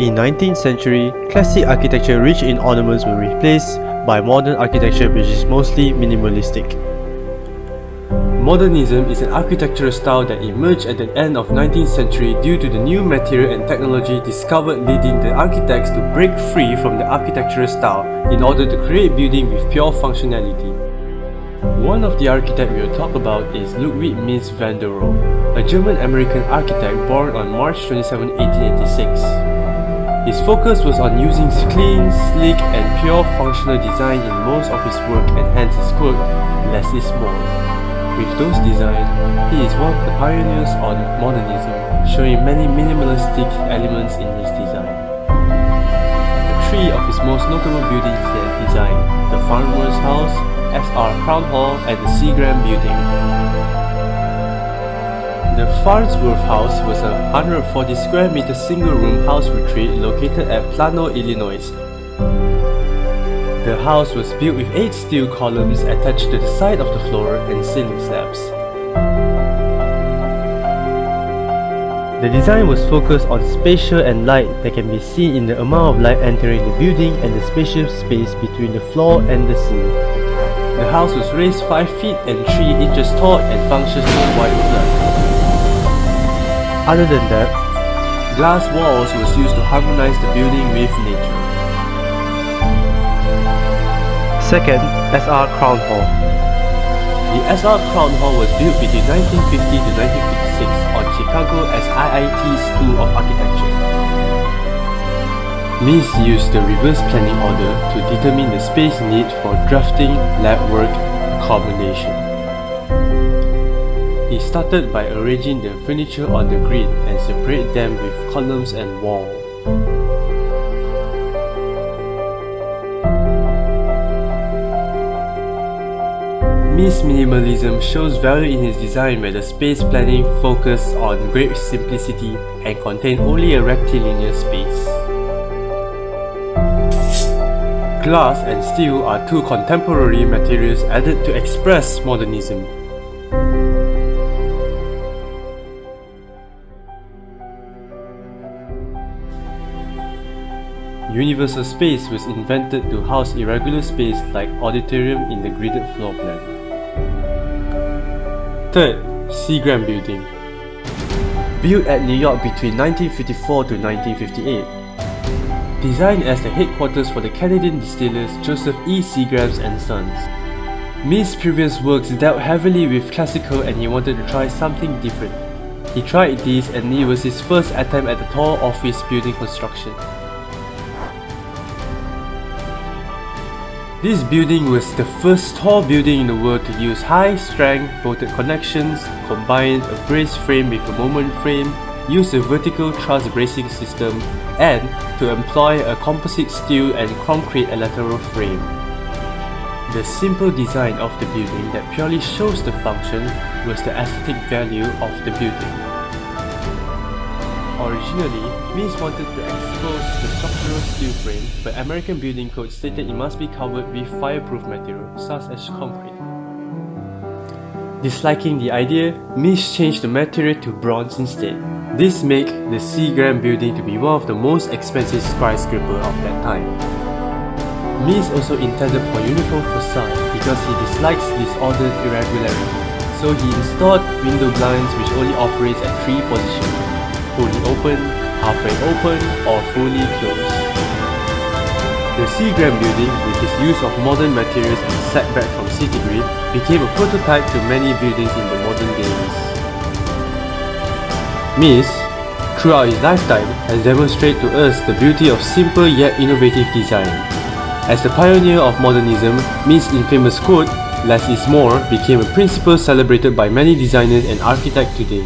In 19th century, classic architecture rich in ornaments were replaced by modern architecture which is mostly minimalistic. Modernism is an architectural style that emerged at the end of 19th century due to the new material and technology discovered, leading the architects to break free from the architectural style in order to create buildings with pure functionality. One of the architects we will talk about is Ludwig Mies van der Rohe, a German-American architect born on March 27, 1886. His focus was on using clean, sleek and pure functional design in most of his work, and hence his quote, "Less is more." With those designs, he is one of the pioneers on modernism, showing many minimalistic elements in his design. Three of his most notable buildings he has designed: the Farmer's House, SR Crown Hall and the Seagram Building. The Farnsworth House was a 140 square meter single-room house retreat located at Plano, Illinois. The house was built with 8 steel columns attached to the side of the floor and ceiling slabs. The design was focused on spatial and light that can be seen in the amount of light entering the building and the spacious space between the floor and the ceiling. The house was raised 5 feet and 3 inches tall and functions as a white flag. Other than that, glass walls was used to harmonize the building with nature. Second, SR Crown Hall. The SR Crown Hall was built between 1950 to 1956 on Chicago as IIT's School of Architecture. Mies used the reverse planning order to determine the space need for drafting lab work accommodation. He started by arranging the furniture on the grid and separate them with columns and wall. Mies' minimalism shows value in his design where the space planning focused on great simplicity and contained only a rectilinear space. Glass and steel are two contemporary materials added to express modernism. Universal space was invented to house irregular space like auditorium in the gridded floor plan. Third, Seagram Building. Built at New York between 1954 to 1958. Designed as the headquarters for the Canadian distillers Joseph E. Seagrams and Sons. Mies' previous works dealt heavily with classical and he wanted to try something different. He tried this and it was his first attempt at the tall office building construction. This building was the first tall building in the world to use high-strength bolted connections, combine a brace frame with a moment frame, use a vertical truss bracing system, and to employ a composite steel and concrete lateral frame. The simple design of the building that purely shows the function was the aesthetic value of the building. Originally, Mies wanted to expose the structural steel frame, but American building code stated it must be covered with fireproof material, such as concrete. Disliking the idea, Mies changed the material to bronze instead. This made the Seagram building to be one of the most expensive skyscrapers of that time. Mies also intended for uniform facade because he dislikes disordered irregularity, so he installed window blinds which only operates at 3 positions: fully open, halfway open, or fully closed. The Seagram building, with its use of modern materials and setback from city grid, became a prototype to many buildings in the modern days. Mies, throughout his lifetime, has demonstrated to us the beauty of simple yet innovative design. As the pioneer of modernism, Mies' infamous quote, "Less is more," became a principle celebrated by many designers and architects today.